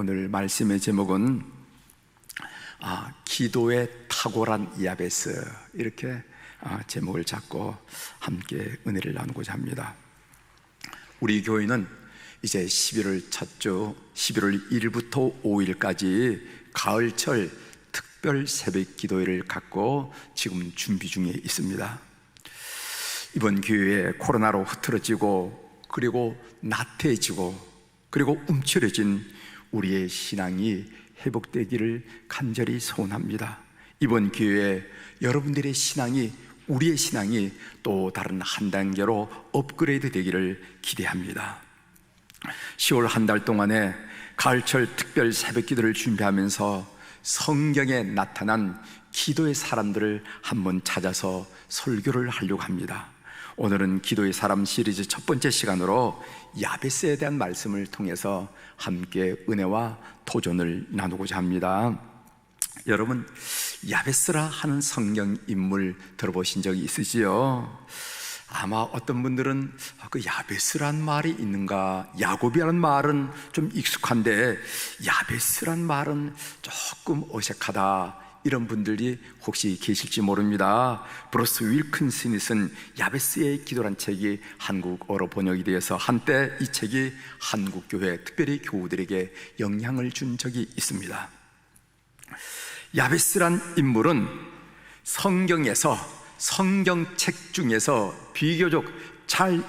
오늘 말씀의 제목은 기도의 탁월한 야베스, 이렇게 제목을 잡고 함께 은혜를 나누고자 합니다. 우리 교회는 이제 11월 첫 주 11월 1일부터 5일까지 가을철 특별 새벽 기도회를 갖고 지금 준비 중에 있습니다. 이번 기회에 코로나로 흐트러지고 그리고 나태해지고 그리고 움츠려진 우리의 신앙이 회복되기를 간절히 소원합니다. 이번 기회에 여러분들의 신앙이, 우리의 신앙이 또 다른 한 단계로 업그레이드 되기를 기대합니다. 10월 한 달 동안에 가을철 특별 새벽 기도를 준비하면서 성경에 나타난 기도의 사람들을 한번 찾아서 설교를 하려고 합니다. 오늘은 기도의 사람 시리즈 첫 번째 시간으로 야베스에 대한 말씀을 통해서 함께 은혜와 도전을 나누고자 합니다. 여러분, 야베스라 하는 성경 인물 들어보신 적이 있으시죠? 아마 어떤 분들은 그 야베스란 말이 있는가, 야곱이라는 말은 좀 익숙한데 야베스란 말은 조금 어색하다, 이런 분들이 혹시 계실지 모릅니다. 브루스 윌킨슨이 쓴 야베스의 기도란 책이 한국어로 번역이 되어서 한때 이 책이 한국교회, 특별히 교우들에게 영향을 준 적이 있습니다. 야베스란 인물은 성경에서, 성경책 중에서 비교적 잘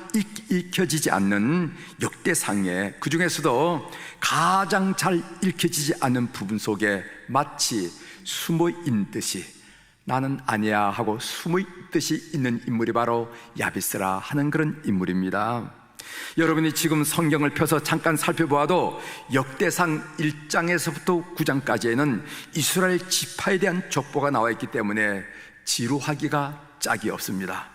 읽혀지지 않는 역대상에, 그 중에서도 가장 잘 읽혀지지 않는 부분 속에 마치 숨어있는 듯이, 나는 아니야 하고 숨어있듯이 있는 인물이 바로 야베스라 하는 그런 인물입니다. 여러분이 지금 성경을 펴서 잠깐 살펴보아도 역대상 1장에서부터 9장까지에는 이스라엘 지파에 대한 족보가 나와 있기 때문에 지루하기가 짝이 없습니다.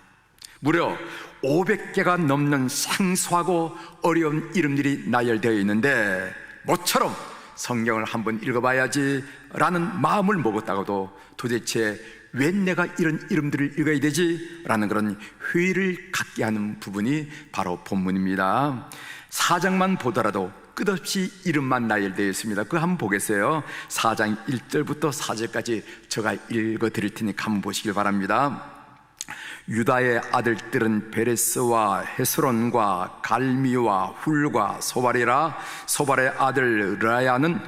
무려 500개가 넘는 생소하고 어려운 이름들이 나열되어 있는데 모처럼 성경을 한번 읽어봐야지 라는 마음을 먹었다가도 도대체 왜 내가 이런 이름들을 읽어야 되지? 라는 그런 회의를 갖게 하는 부분이 바로 본문입니다. 4장만 보더라도 끝없이 이름만 나열되어 있습니다. 그거 한번 보겠어요. 4장 1절부터 4절까지 제가 읽어드릴 테니까 한번 보시길 바랍니다. 유다의 아들들은 베레스와 헤스론과 갈미와 훌과 소발이라. 소발의 아들 라야는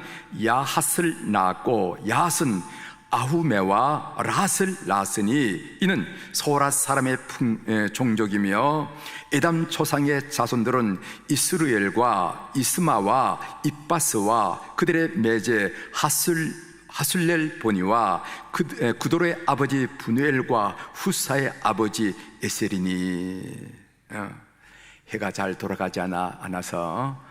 야핫을 낳았고 야핫은 아후메와 랏을 낳았으니 이는 소라 사람의 종족이며 에담 조상의 자손들은 이스루엘과 이스마와 이빠스와 그들의 매제 하술렐 보니와 그도로의 아버지 분우엘과 후사의 아버지 에셀이니. 해가 잘 돌아가지 않아서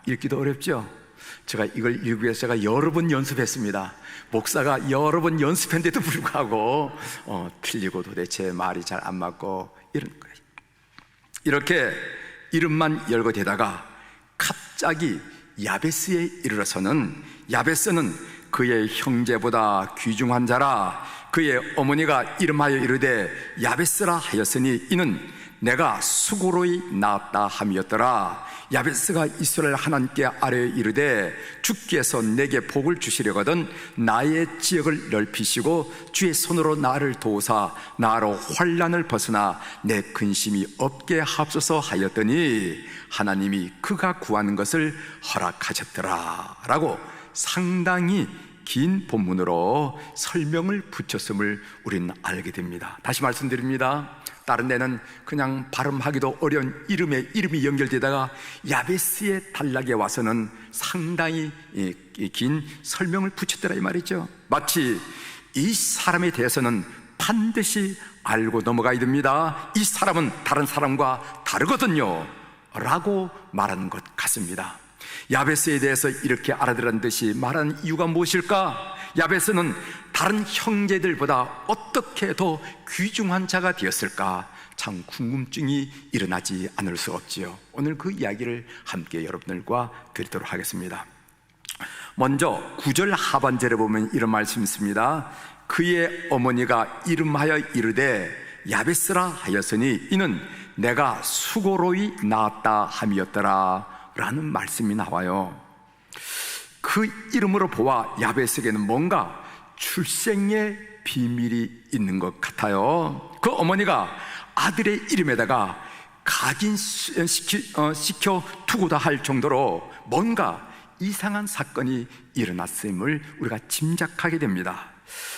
읽기도 어렵죠. 제가 이걸 읽기 위해서 제가 여러 번 연습했습니다. 목사가 여러 번 연습했는데도 불구하고 틀리고 도대체 말이 잘 안 맞고 이런 거예요. 이렇게 이름만 열거되다가 갑자기 야베스에 이르러서는, 야베스는 그의 형제보다 귀중한 자라. 그의 어머니가 이름하여 이르되 야베스라 하였으니 이는 내가 수고로이 낳았다 함이었더라. 야베스가 이스라엘 하나님께 아뢰어 이르되 주께서 내게 복을 주시려거든 나의 지역을 넓히시고 주의 손으로 나를 도우사 나로 환난을 벗어나 내 근심이 없게 하옵소서 하였더니 하나님이 그가 구하는 것을 허락하셨더라 라고 상당히 긴 본문으로 설명을 붙였음을 우리는 알게 됩니다. 다시 말씀드립니다. 다른 데는 그냥 발음하기도 어려운 이름이 연결되다가 야베스의 단락에 와서는 상당히 긴 설명을 붙였더라 이 말이죠. 마치 이 사람에 대해서는 반드시 알고 넘어가야 됩니다. 이 사람은 다른 사람과 다르거든요 라고 말하는 것 같습니다. 야베스에 대해서 이렇게 알아들은 듯이 말하는 이유가 무엇일까? 야베스는 다른 형제들보다 어떻게 더 귀중한 자가 되었을까? 참 궁금증이 일어나지 않을 수 없지요. 오늘 그 이야기를 함께 여러분들과 드리도록 하겠습니다. 먼저 9절 하반절에 보면 이런 말씀이 있습니다. 그의 어머니가 이름하여 이르되 야베스라 하였으니 이는 내가 수고로이 낳았다 함이었더라 라는 말씀이 나와요. 그 이름으로 보아 야베스에게는 뭔가 출생의 비밀이 있는 것 같아요. 그 어머니가 아들의 이름에다가 각인시켜 두고도 할 정도로 뭔가 이상한 사건이 일어났음을 우리가 짐작하게 됩니다.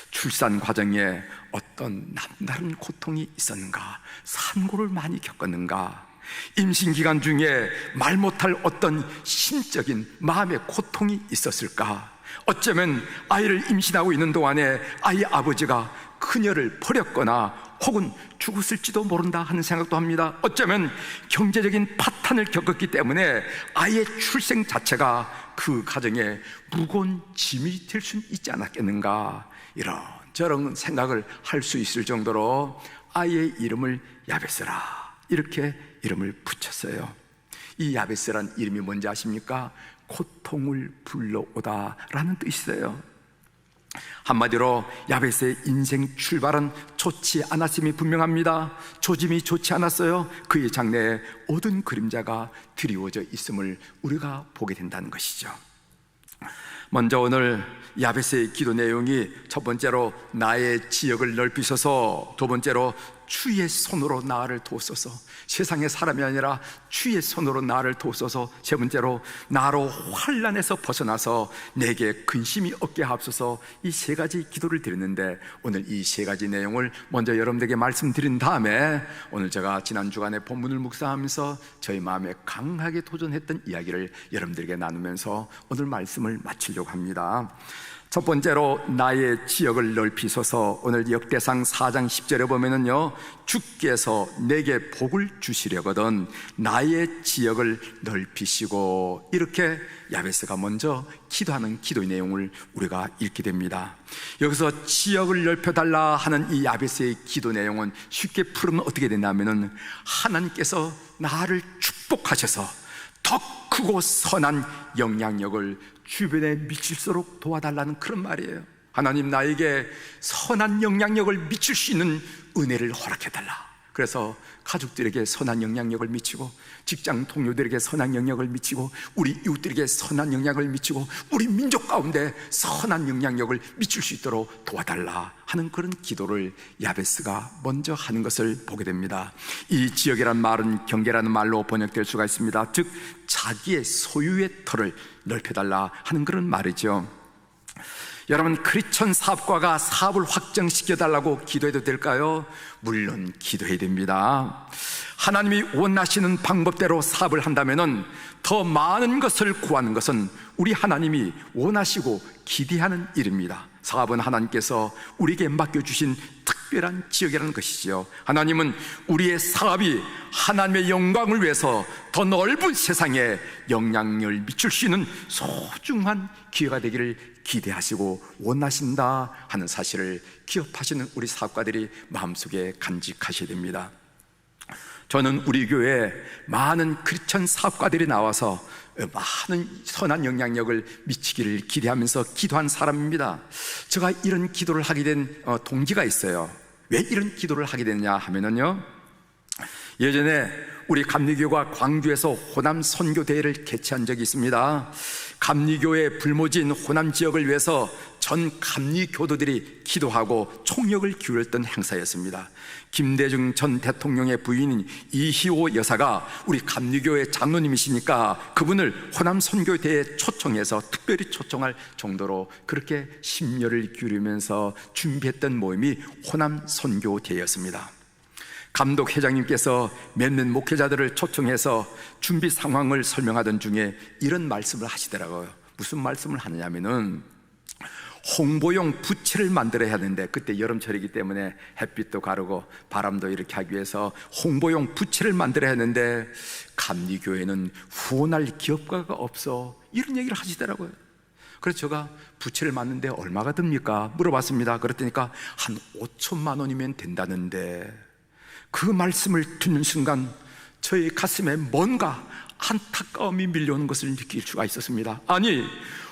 출산 과정에 어떤 남다른 고통이 있었는가? 산고를 많이 겪었는가? 임신 기간 중에 말 못할 어떤 심적인 마음의 고통이 있었을까? 어쩌면 아이를 임신하고 있는 동안에 아이 아버지가 그녀를 버렸거나 혹은 죽었을지도 모른다 하는 생각도 합니다. 어쩌면 경제적인 파탄을 겪었기 때문에 아이의 출생 자체가 그 가정에 무거운 짐이 될 수 있지 않았겠는가, 이런저런 생각을 할 수 있을 정도로 아이의 이름을 야베스라 이렇게 이름을 붙였어요. 이 야베스란 이름이 뭔지 아십니까? 고통을 불러오다 라는 뜻이에요. 한마디로 야베스의 인생 출발은 좋지 않았음이 분명합니다. 조짐이 좋지 않았어요. 그의 장래에 어두운 그림자가 드리워져 있음을 우리가 보게 된다는 것이죠. 먼저 오늘 야베스의 기도 내용이 첫 번째로 나의 지역을 넓히소서, 두 번째로 주의 손으로 나를 도우소서, 세상의 사람이 아니라 주의 손으로 나를 도우소서, 세 번째로 나로 환난에서 벗어나서 내게 근심이 없게 하옵소서, 이 세 가지 기도를 드렸는데 오늘 이 세 가지 내용을 먼저 여러분들에게 말씀드린 다음에 오늘 제가 지난 주간에 본문을 묵상하면서 저희 마음에 강하게 도전했던 이야기를 여러분들에게 나누면서 오늘 말씀을 마치려고 합니다. 첫 번째로 나의 지역을 넓히소서. 오늘 역대상 4장 10절에 보면은요, 주께서 내게 복을 주시려거든 나의 지역을 넓히시고, 이렇게 야베스가 먼저 기도하는 기도의 내용을 우리가 읽게 됩니다. 여기서 지역을 넓혀달라 하는 이 야베스의 기도 내용은 쉽게 풀으면 어떻게 되냐면은 하나님께서 나를 축복하셔서 더 크고 선한 영향력을 주변에 미칠수록 도와달라는 그런 말이에요. 하나님, 나에게 선한 영향력을 미칠 수 있는 은혜를 허락해달라. 그래서 가족들에게 선한 영향력을 미치고, 직장 동료들에게 선한 영향력을 미치고, 우리 이웃들에게 선한 영향력을 미치고, 우리 민족 가운데 선한 영향력을 미칠 수 있도록 도와달라 하는 그런 기도를 야베스가 먼저 하는 것을 보게 됩니다. 이 지역이란 말은 경계라는 말로 번역될 수가 있습니다. 즉 자기의 소유의 터를 넓혀달라 하는 그런 말이죠. 여러분, 크리스천 사업가가 사업을 확장시켜달라고 기도해도 될까요? 물론 기도해야 됩니다. 하나님이 원하시는 방법대로 사업을 한다면 더 많은 것을 구하는 것은 우리 하나님이 원하시고 기대하는 일입니다. 사업은 하나님께서 우리에게 맡겨주신 특별한 지역이라는 것이죠. 하나님은 우리의 사업이 하나님의 영광을 위해서 더 넓은 세상에 영향력을 미칠 수 있는 소중한 기회가 되기를 기대하시고 원하신다 하는 사실을 기억하시는 우리 사업가들이 마음속에 간직하셔야 됩니다. 저는 우리 교회에 많은 크리스천 사업가들이 나와서 많은 선한 영향력을 미치기를 기대하면서 기도한 사람입니다. 제가 이런 기도를 하게 된 동기가 있어요. 왜 이런 기도를 하게 됐냐 하면은요, 예전에 우리 감리교가 광주에서 호남 선교대회를 개최한 적이 있습니다. 감리교의 불모진 호남 지역을 위해서 전 감리교도들이 기도하고 총력을 기울였던 행사였습니다. 김대중 전 대통령의 부인인 이희호 여사가 우리 감리교의 장로님이시니까 그분을 호남 선교대회에 초청해서 특별히 초청할 정도로 그렇게 심려를 기울이면서 준비했던 모임이 호남 선교대회였습니다. 감독 회장님께서 몇몇 목회자들을 초청해서 준비 상황을 설명하던 중에 이런 말씀을 하시더라고요. 무슨 말씀을 하느냐면은 홍보용 부채를 만들어야 하는데, 그때 여름철이기 때문에 햇빛도 가르고 바람도 이렇게 하기 위해서 홍보용 부채를 만들어야 하는데 감리교회는 후원할 기업가가 없어, 이런 얘기를 하시더라고요. 그래서 제가 부채를 만드는데 얼마가 듭니까? 물어봤습니다. 그랬더니까 한 5천만 원이면 된다는데, 그 말씀을 듣는 순간 저의 가슴에 뭔가 안타까움이 밀려오는 것을 느낄 수가 있었습니다. 아니,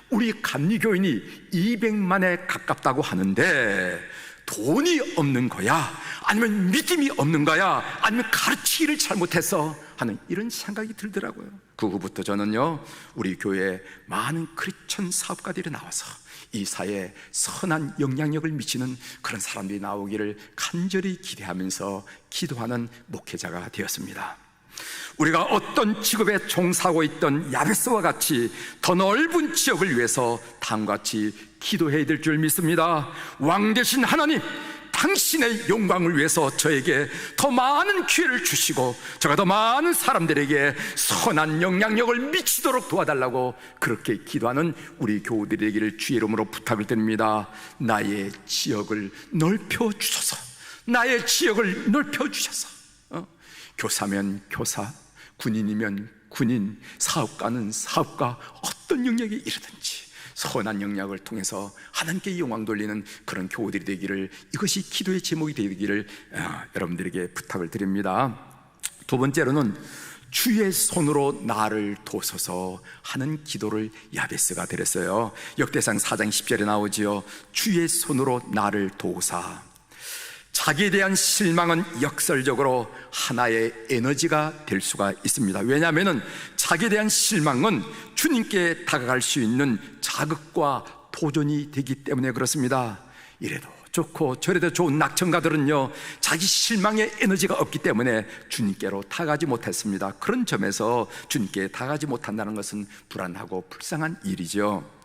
우리 감리교인이 200만에 가깝다고 하는데 돈이 없는 거야? 아니면 믿음이 없는 거야? 아니면 가르치기를 잘못해서? 하는 이런 생각이 들더라고요. 그 후부터 저는요, 우리 교회에 많은 크리스천 사업가들이 나와서 이 사회에 선한 영향력을 미치는 그런 사람들이 나오기를 간절히 기대하면서 기도하는 목회자가 되었습니다. 우리가 어떤 직업에 종사하고 있던 야베스와 같이 더 넓은 지역을 위해서 다음과 같이 기도해야 될 줄 믿습니다. 왕 되신 하나님, 당신의 영광을 위해서 저에게 더 많은 기회를 주시고 제가 더 많은 사람들에게 선한 영향력을 미치도록 도와달라고 그렇게 기도하는 우리 교우들이 되기를 주의 이름으로 부탁을 드립니다. 나의 지역을 넓혀 주셔서, 나의 지역을 넓혀 주셔서, 교사면 교사, 군인이면 군인, 사업가는 사업가, 어떤 영역에 이르든지 선한 영향을 통해서 하나님께 영광 돌리는 그런 교우들이 되기를, 이것이 기도의 제목이 되기를 여러분들에게 부탁을 드립니다. 두 번째로는 주의 손으로 나를 도우소서 하는 기도를 야베스가 드렸어요. 역대상 4장 10절에 나오지요. 주의 손으로 나를 도우사. 자기에 대한 실망은 역설적으로 하나의 에너지가 될 수가 있습니다. 왜냐하면 자기에 대한 실망은 주님께 다가갈 수 있는 자극과 도전이 되기 때문에 그렇습니다. 이래도 좋고 저래도 좋은 낙천가들은요, 자기 실망의 에너지가 없기 때문에 주님께로 다가가지 못했습니다. 그런 점에서 주님께 다가가지 못한다는 것은 불안하고 불쌍한 일이죠.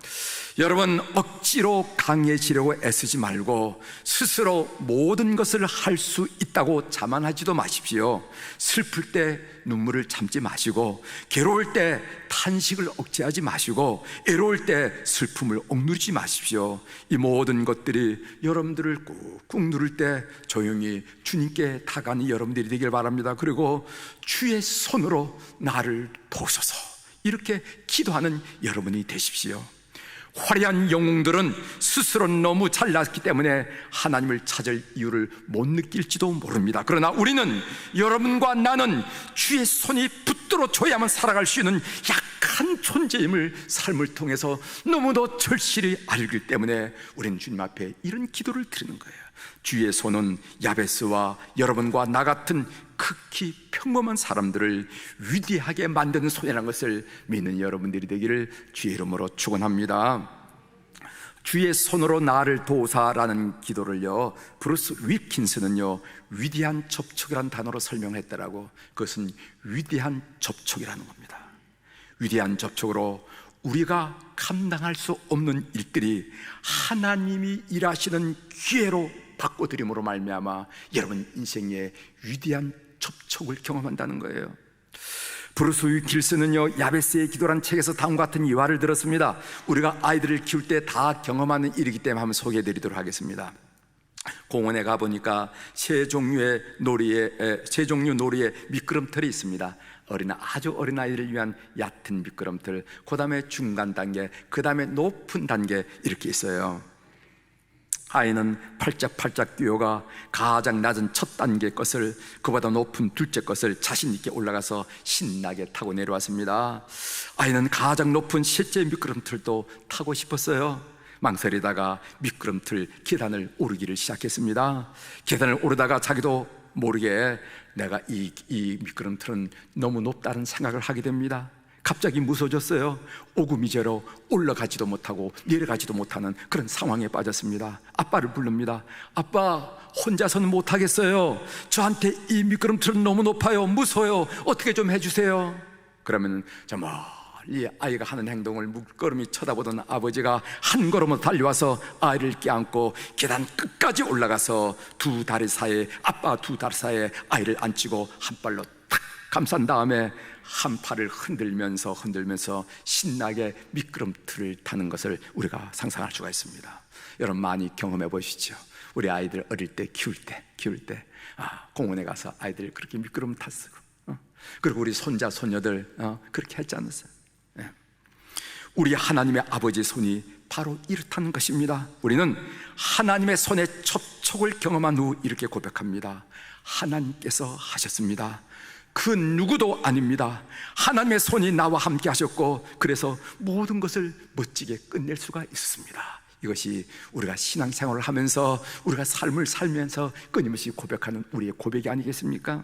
여러분, 억지로 강해지려고 애쓰지 말고 스스로 모든 것을 할 수 있다고 자만하지도 마십시오. 슬플 때 눈물을 참지 마시고, 괴로울 때 탄식을 억제하지 마시고, 애로울 때 슬픔을 억누르지 마십시오. 이 모든 것들이 여러분들을 꾹꾹 누를 때 조용히 주님께 다가가는 여러분들이 되길 바랍니다. 그리고 주의 손으로 나를 도우소서, 이렇게 기도하는 여러분이 되십시오. 화려한 영웅들은 스스로 너무 잘났기 때문에 하나님을 찾을 이유를 못 느낄지도 모릅니다. 그러나 우리는, 여러분과 나는 주의 손이 붙들어 줘야만 살아갈 수 있는 약한 존재임을 삶을 통해서 너무도 절실히 알기 때문에 우리는 주님 앞에 이런 기도를 드리는 거예요. 주의 손은 야베스와 여러분과 나 같은 극히 평범한 사람들을 위대하게 만드는 손이라는 것을 믿는 여러분들이 되기를 주의 이름으로 축원합니다. 주의 손으로 나를 도우사라는 기도를요, 브루스 윌킨스는요, 위대한 접촉이라는 단어로 설명했더라고. 그것은 위대한 접촉이라는 겁니다. 위대한 접촉으로 우리가 감당할 수 없는 일들이 하나님이 일하시는 기회로 바꿔드림으로 말미암아 여러분 인생의 위대한 접촉을 경험한다는 거예요. 브루스 윌킨스는요, 야베스의 기도란 책에서 다음과 같은 이화를 들었습니다. 우리가 아이들을 키울 때 다 경험하는 일이기 때문에 한번 소개해드리도록 하겠습니다. 공원에 가보니까 세 종류 놀이에 미끄럼틀이 있습니다. 아주 어린 아이들을 위한 얕은 미끄럼틀, 그 다음에 중간 단계, 그 다음에 높은 단계, 이렇게 있어요. 아이는 팔짝팔짝 뛰어가 가장 낮은 첫 단계 것을, 그보다 높은 둘째 것을 자신 있게 올라가서 신나게 타고 내려왔습니다. 아이는 가장 높은 셋째 미끄럼틀도 타고 싶었어요. 망설이다가 미끄럼틀 계단을 오르기를 시작했습니다. 계단을 오르다가 자기도 모르게 내가 이 미끄럼틀은 너무 높다는 생각을 하게 됩니다. 갑자기 무서워졌어요. 오구미제로 올라가지도 못하고 내려가지도 못하는 그런 상황에 빠졌습니다. 아빠를 부릅니다. 아빠, 혼자서는 못하겠어요. 저한테 이 미끄럼틀은 너무 높아요. 무서워요. 어떻게 좀 해주세요. 그러면 저 멀리 아이가 하는 행동을 물끄러미 쳐다보던 아버지가 한 걸음으로 달려와서 아이를 껴안고 계단 끝까지 올라가서 아빠 두 다리 사이에 아이를 앉히고 한 발로 탁 감싼 다음에 한 팔을 흔들면서 신나게 미끄럼틀을 타는 것을 우리가 상상할 수가 있습니다. 여러분 많이 경험해 보시죠. 우리 아이들 어릴 때 키울 때 공원에 가서 아이들 그렇게 미끄럼 탔고, 그리고 우리 손자 손녀들 그렇게 했지 않았어요? 네. 우리 하나님의 아버지의 손이 바로 이렇다는 것입니다. 우리는 하나님의 손의 접촉을 경험한 후 이렇게 고백합니다. 하나님께서 하셨습니다. 그 누구도 아닙니다. 하나님의 손이 나와 함께 하셨고, 그래서 모든 것을 멋지게 끝낼 수가 있습니다. 이것이 우리가 신앙생활을 하면서 우리가 삶을 살면서 끊임없이 고백하는 우리의 고백이 아니겠습니까?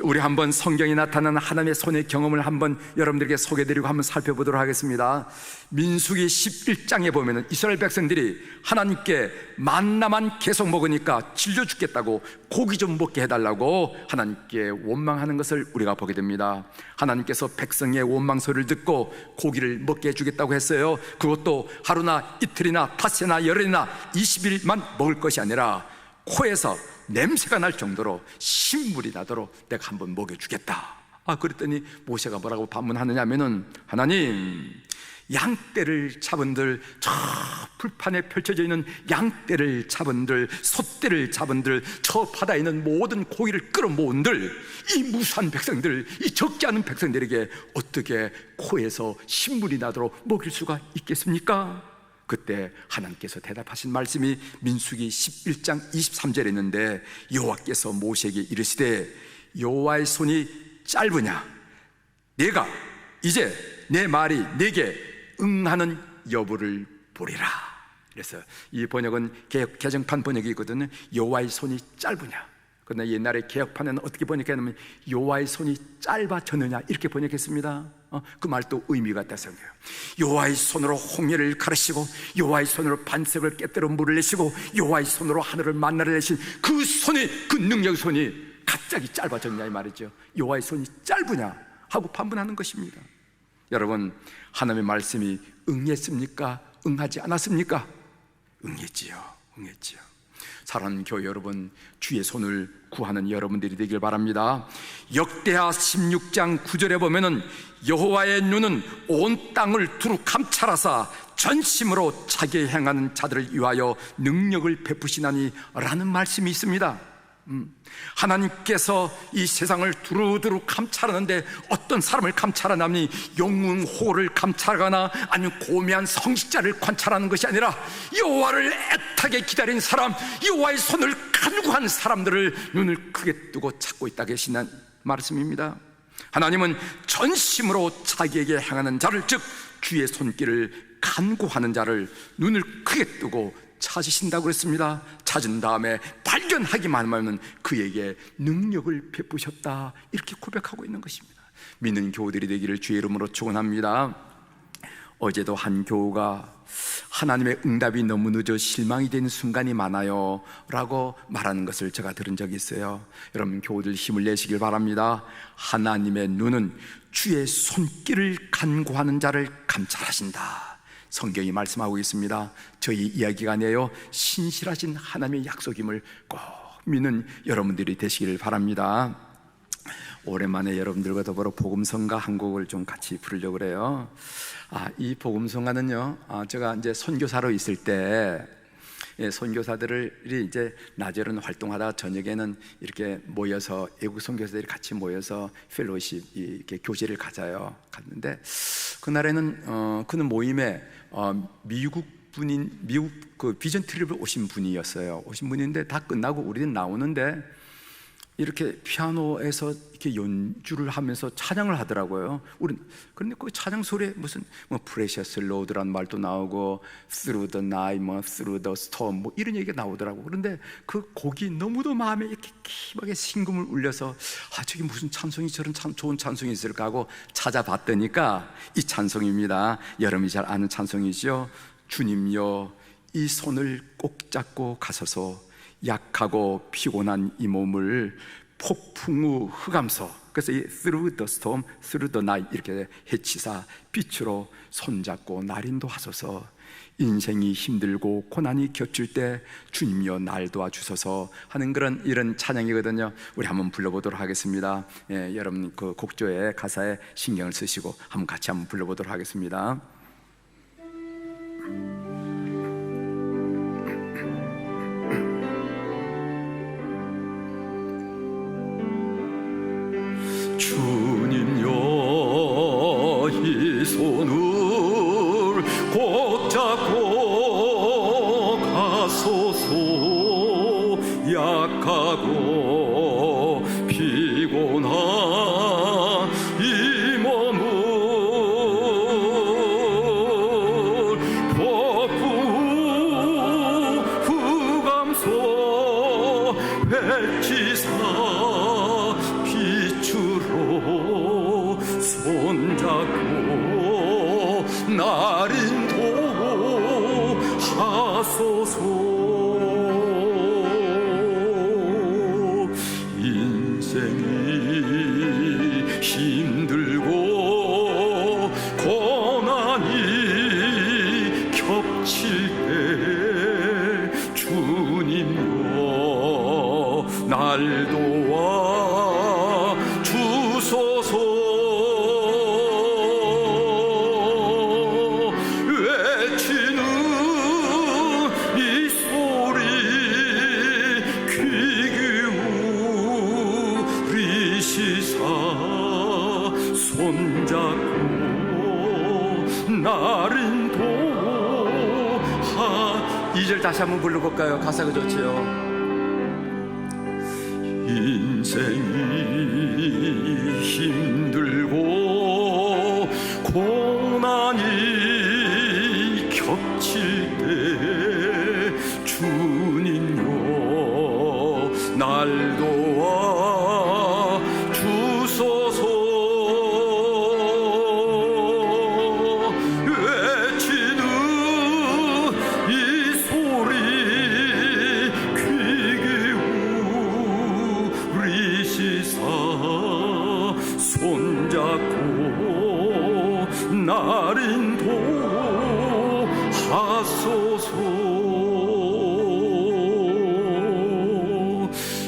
우리 한번 성경에 나타난 하나님의 손의 경험을 한번 여러분들에게 소개해드리고 한번 살펴보도록 하겠습니다. 민수기 11장에 보면 이스라엘 백성들이 하나님께 만나만 계속 먹으니까 질려 죽겠다고 고기 좀 먹게 해달라고 하나님께 원망하는 것을 우리가 보게 됩니다. 하나님께서 백성의 원망 소리를 듣고 고기를 먹게 해주겠다고 했어요. 그것도 하루나 이틀이나 닷새나 열흘이나 20일만 먹을 것이 아니라 코에서 냄새가 날 정도로 신물이 나도록 내가 한번 먹여주겠다. 그랬더니 모세가 뭐라고 반문하느냐 하면은, 하나님, 양떼를 잡은들, 저 풀판에 펼쳐져 있는 양떼를 잡은들, 소떼를 잡은들, 저 바다에 있는 모든 고기를 끌어모은들, 이 무수한 백성들, 이 적지 않은 백성들에게 어떻게 코에서 신물이 나도록 먹일 수가 있겠습니까? 그때 하나님께서 대답하신 말씀이 민수기 11장 23절에 있는데, 여호와께서 모세에게 이르시되 여호와의 손이 짧으냐? 내가 이제 내 말이 내게 응하는 여부를 보리라. 그래서 이 번역은 개정판 번역이거든요. 여호와의 손이 짧으냐? 그러나 옛날에 개혁판에는 어떻게 번역했냐면 여호와의 손이 짧아졌느냐 이렇게 번역했습니다. 그 말도 의미가 있다 생각해요. 여호와의 손으로 홍해를 가르시고 여호와의 손으로 반석을 깨뜨려 물을 내시고 여호와의 손으로 하늘을 만나를 내신 그 손이, 그 능력 손이 갑자기 짧아졌냐 이 말이죠. 여호와의 손이 짧으냐 하고 반문하는 것입니다. 여러분, 하나님의 말씀이 응했습니까? 응하지 않았습니까? 응했지요. 사랑하는 교회 여러분, 주의 손을 구하는 여러분들이 되길 바랍니다. 역대하 16장 9절에 보면은 여호와의 눈은 온 땅을 두루 감찰하사 전심으로 자기에 행하는 자들을 위하여 능력을 베푸시나니 라는 말씀이 있습니다. 하나님께서 이 세상을 두루두루 감찰하는데 어떤 사람을 감찰하냐면 영웅호를 감찰하거나 아니면 고매한 성직자를 관찰하는 것이 아니라 여호와를 애타게 기다린 사람, 여호와의 손을 간구한 사람들을 눈을 크게 뜨고 찾고 있다 계시는 말씀입니다. 하나님은 전심으로 자기에게 향하는 자를, 즉 주의 손길을 간구하는 자를 눈을 크게 뜨고 찾으신다고 그랬습니다. 찾은 다음에 발견하기만 하면 그에게 능력을 베푸셨다, 이렇게 고백하고 있는 것입니다. 믿는 교우들이 되기를 주의 이름으로 축원합니다. 어제도 한 교우가 하나님의 응답이 너무 늦어 실망이 되는 순간이 많아요 라고 말하는 것을 제가 들은 적이 있어요. 여러분, 교우들 힘을 내시길 바랍니다. 하나님의 눈은 주의 손길을 간구하는 자를 감찰하신다, 성경이 말씀하고 있습니다. 저희 이야기가 아니에요. 신실하신 하나님의 약속임을 꼭 믿는 여러분들이 되시기를 바랍니다. 오랜만에 여러분들과 더불어 복음성가 한 곡을 좀 같이 부르려고 그래요. 이 복음성가는요, 제가 이제 선교사로 있을 때 선교사들이 이제 낮에는 활동하다가 저녁에는 이렇게 모여서 외국 선교사들이 같이 모여서 펠로십 이렇게 교제를 가져요. 갔는데 그날에는 그는 모임에 미국 그 비전 트립을 오신 분인데 다 끝나고 우리는 나오는데 이렇게 피아노에서 이렇게 연주를 하면서 찬양을 하더라고요. 그런데 그 찬양 소리에 무슨 Precious Lord라는 말도 나오고 Through the night, Through the storm 이런 얘기가 나오더라고. 그런데 그 곡이 너무도 마음에 이렇게 기막에 심금을 울려서 저게 무슨 찬송이 저런 참 좋은 찬송이 있을까 하고 찾아봤더니까 이 찬송입니다. 여러분이 잘 아는 찬송이죠. 주님여 이 손을 꼭 잡고 가소서, 약하고 피곤한 이 몸을 폭풍 후 흑암소, 그래서 이 through the storm, through the night 이렇게 해치사 빛으로 손잡고 날인도 하소서. 인생이 힘들고 고난이 겹칠 때 주님이여 날 도와주소서 하는 이런 찬양이거든요. 우리 한번 불러보도록 하겠습니다. 여러분 그 곡조의 가사에 신경을 쓰시고 한번 같이 한번 불러보도록 하겠습니다. 주님여 이 손을 꼭 잡고 가소서. 약하고 피곤한 이 몸을 손잡고 날 인도하소서. 인생이 힘들고 고난이 겹칠 때 주님여 날 도와 주소서. 외치는 이 소리 귀 기울이시사 손잡고 날 인도하. 2절 다시 한번 불러볼까요? 가사가 좋지요. 인생이 힘들고 고난이 겹칠 때 주님여 날 도와 주소서. 외치는 이 소리 귀 기울이시사 손잡고 날 인도하소서.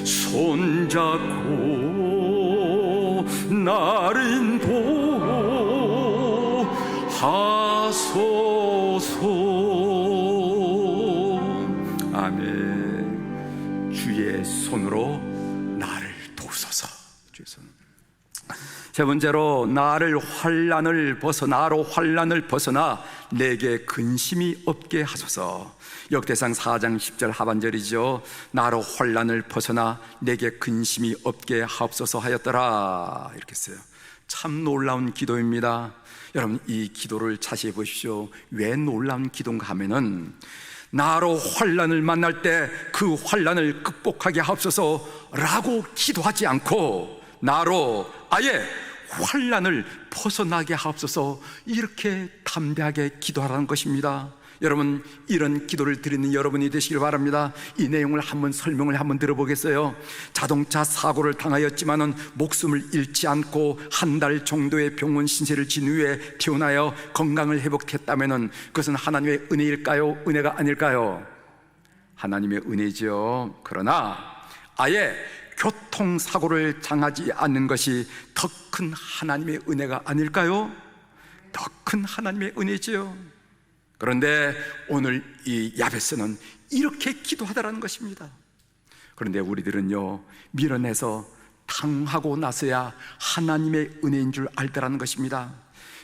손잡고 날 인도하소서. 아멘. 주의 손으로 나를 도우소서. 주의 손. 세 번째로 나로 환난을 벗어나 내게 근심이 없게 하소서. 역대상 4장 10절 하반절이죠. 나로 환난을 벗어나 내게 근심이 없게 하옵소서 하였더라, 이렇게 써요. 참 놀라운 기도입니다. 여러분, 이 기도를 자세히 보십시오. 왜 놀라운 기도인가 하면은 나로 환난을 만날 때 그 환난을 극복하게 하옵소서 라고 기도하지 않고 나로 아예 환난을 벗어나게 하옵소서 이렇게 담대하게 기도하라는 것입니다. 여러분, 이런 기도를 드리는 여러분이 되시길 바랍니다. 이 내용을 설명을 한번 들어보겠어요. 자동차 사고를 당하였지만은 목숨을 잃지 않고 한 달 정도의 병원 신세를 진 후에 퇴원하여 건강을 회복했다면은 그것은 하나님의 은혜일까요? 은혜가 아닐까요? 하나님의 은혜죠. 그러나 아예 교통사고를 당하지 않는 것이 더 큰 하나님의 은혜가 아닐까요? 더 큰 하나님의 은혜지요. 그런데 오늘 이 야베스는 이렇게 기도하더라는 것입니다. 그런데 우리들은요, 밀어내서 당하고 나서야 하나님의 은혜인 줄 알더라는 것입니다.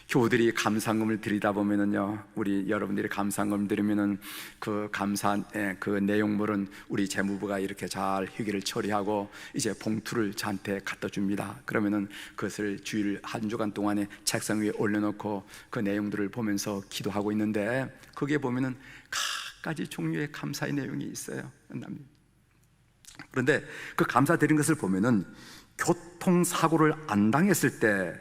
교우들이 감사금을 드리다 보면은요, 우리 여러분들이 감사금 드리면은 그 감사한 그 내용물은 우리 재무부가 이렇게 잘 회계를 처리하고 이제 봉투를 저한테 갖다 줍니다. 그러면은 그것을 주일 한 주간 동안에 책상 위에 올려놓고 그 내용들을 보면서 기도하고 있는데 거기에 보면은 각가지 종류의 감사의 내용이 있어요. 그런데 그 감사드린 것을 보면은 교통사고를 안 당했을 때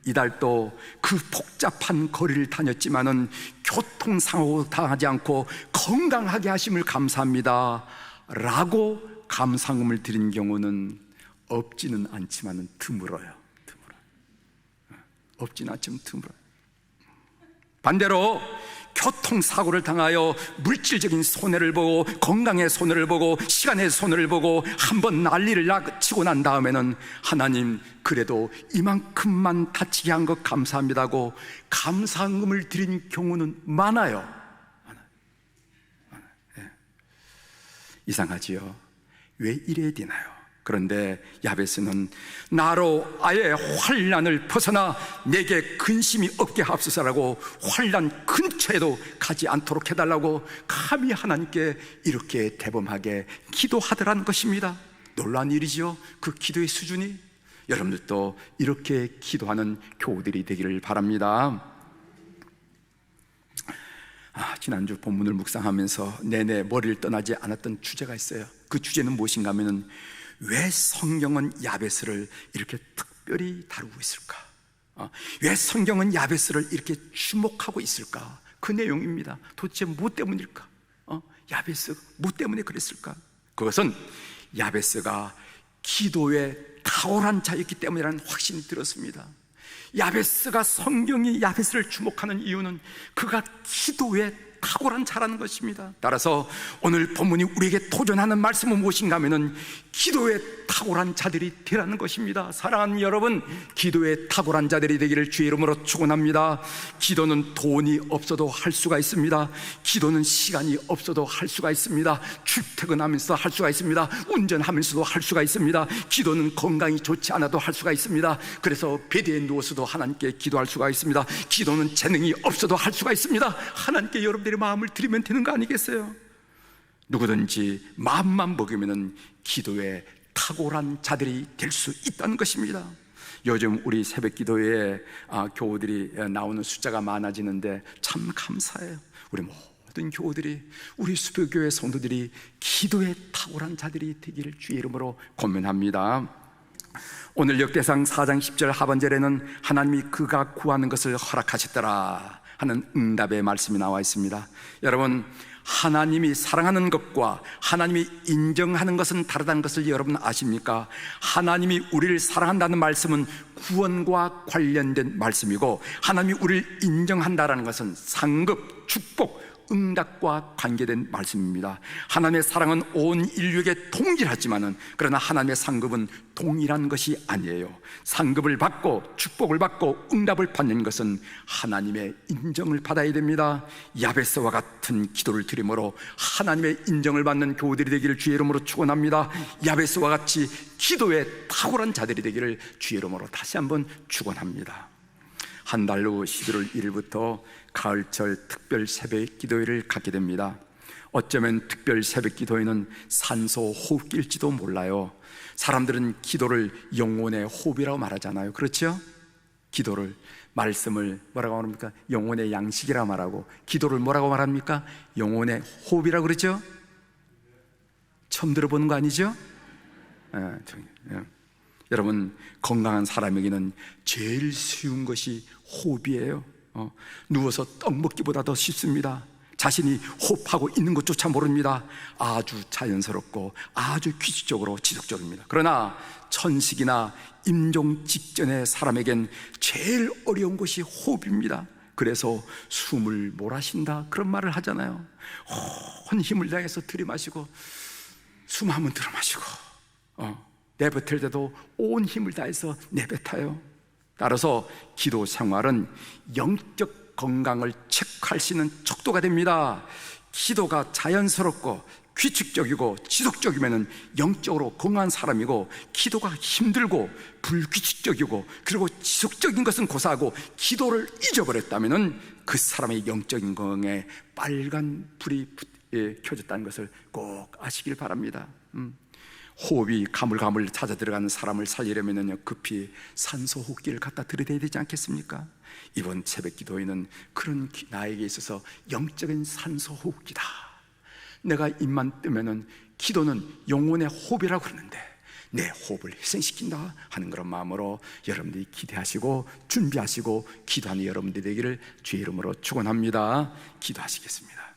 이달도 그 복잡한 거리를 다녔지만은 교통사고 당하지 않고 건강하게 하심을 감사합니다 라고 감사금을 드린 경우는 없지는 않지만은 드물어요. 없지는 않지만 드물어요. 반대로 교통사고를 당하여 물질적인 손해를 보고 건강의 손해를 보고 시간의 손해를 보고 한번 난리를 치고 난 다음에는 하나님 그래도 이만큼만 다치게 한 것 감사합니다고 감사금을 드린 경우는 많아요. 예. 이상하지요? 왜 이래야 되나요? 그런데 야베스는 나로 아예 환난을 벗어나 내게 근심이 없게 하옵소서라고 환난 근처에도 가지 않도록 해달라고 감히 하나님께 이렇게 대범하게 기도하더라는 것입니다. 놀라운 일이지요. 그 기도의 수준이. 여러분들도 이렇게 기도하는 교우들이 되기를 바랍니다. 지난주 본문을 묵상하면서 내내 머리를 떠나지 않았던 주제가 있어요. 그 주제는 무엇인가 하면은 왜 성경은 야베스를 이렇게 특별히 다루고 있을까? 왜 성경은 야베스를 이렇게 주목하고 있을까? 그 내용입니다. 도대체 뭐 때문일까? 야베스 뭐 때문에 그랬을까? 그것은 야베스가 기도에 탁월한 자였기 때문이라는 확신이 들었습니다. 야베스가 성경이 야베스를 주목하는 이유는 그가 기도에 탁월한 자라는 것입니다. 따라서 오늘 본문이 우리에게 도전하는 말씀은 무엇인가 하면은 기도에 탁월한 자들이 되라는 것입니다. 사랑하는 여러분, 기도에 탁월한 자들이 되기를 주의 이름으로 축원합니다. 기도는 돈이 없어도 할 수가 있습니다. 기도는 시간이 없어도 할 수가 있습니다. 출퇴근하면서도 할 수가 있습니다. 운전하면서도 할 수가 있습니다. 기도는 건강이 좋지 않아도 할 수가 있습니다. 그래서 베드에 누워서도 하나님께 기도할 수가 있습니다. 기도는 재능이 없어도 할 수가 있습니다. 하나님께 여러분들의 마음을 드리면 되는 거 아니겠어요? 누구든지 마음만 먹으면 기도에 탁월한 자들이 될 수 있다는 것입니다. 요즘 우리 새벽 기도에 교우들이 나오는 숫자가 많아지는데 참 감사해요. 우리 모든 교우들이, 우리 수표교회 성도들이 기도에 탁월한 자들이 되기를 주의 이름으로 권면합니다. 오늘 역대상 4장 10절 하반절에는 하나님이 그가 구하는 것을 허락하셨더라 하는 응답의 말씀이 나와 있습니다. 여러분, 하나님이 사랑하는 것과 하나님이 인정하는 것은 다르다는 것을 여러분 아십니까? 하나님이 우리를 사랑한다는 말씀은 구원과 관련된 말씀이고, 하나님이 우리를 인정한다는 것은 상급, 축복, 응답과 관계된 말씀입니다. 하나님의 사랑은 온 인류에게 동일하지만은, 그러나 하나님의 상급은 동일한 것이 아니에요. 상급을 받고 축복을 받고 응답을 받는 것은 하나님의 인정을 받아야 됩니다. 야베스와 같은 기도를 드림으로 하나님의 인정을 받는 교우들이 되기를 주의 이름으로 축원합니다. 야베스와 같이 기도에 탁월한 자들이 되기를 주의 이름으로 다시 한번 축원합니다. 한 달 후 11월 1일부터 가을철 특별 새벽 기도회를 갖게 됩니다. 어쩌면 특별 새벽 기도회는 산소 호흡기일지도 몰라요. 사람들은 기도를 영혼의 호흡이라고 말하잖아요. 그렇죠? 기도를, 말씀을 뭐라고 말합니까? 영혼의 양식이라고 말하고, 기도를 뭐라고 말합니까? 영혼의 호흡이라고 그러죠? 처음 들어보는 거 아니죠? 여러분, 건강한 사람에게는 제일 쉬운 것이 호흡이에요. 누워서 떡 먹기보다 더 쉽습니다. 자신이 호흡하고 있는 것조차 모릅니다. 아주 자연스럽고 아주 규칙적으로 지속적입니다. 그러나 천식이나 임종 직전의 사람에겐 제일 어려운 것이 호흡입니다. 그래서 숨을 몰아쉰다 그런 말을 하잖아요. 온 힘을 다해서 들이마시고 숨 한번 들어마시고 내뱉을 때도 온 힘을 다해서 내뱉어요. 따라서 기도 생활은 영적 건강을 체크할 수 있는 척도가 됩니다. 기도가 자연스럽고 규칙적이고 지속적이면 영적으로 건강한 사람이고, 기도가 힘들고 불규칙적이고 그리고 지속적인 것은 고사하고 기도를 잊어버렸다면 그 사람의 영적인 건강에 빨간 불이 켜졌다는 것을 꼭 아시길 바랍니다. 호흡이 가물가물 찾아 들어가는 사람을 살리려면 급히 산소 호흡기를 갖다 들이대야 되지 않겠습니까? 이번 새벽 기도회는 그런 나에게 있어서 영적인 산소 호흡기다. 내가 입만 뜨면은 기도는 영혼의 호흡이라고 그러는데 내 호흡을 희생시킨다 하는 그런 마음으로 여러분들이 기대하시고 준비하시고 기도하는 여러분들이 되기를 주의 이름으로 축원합니다. 기도하시겠습니다.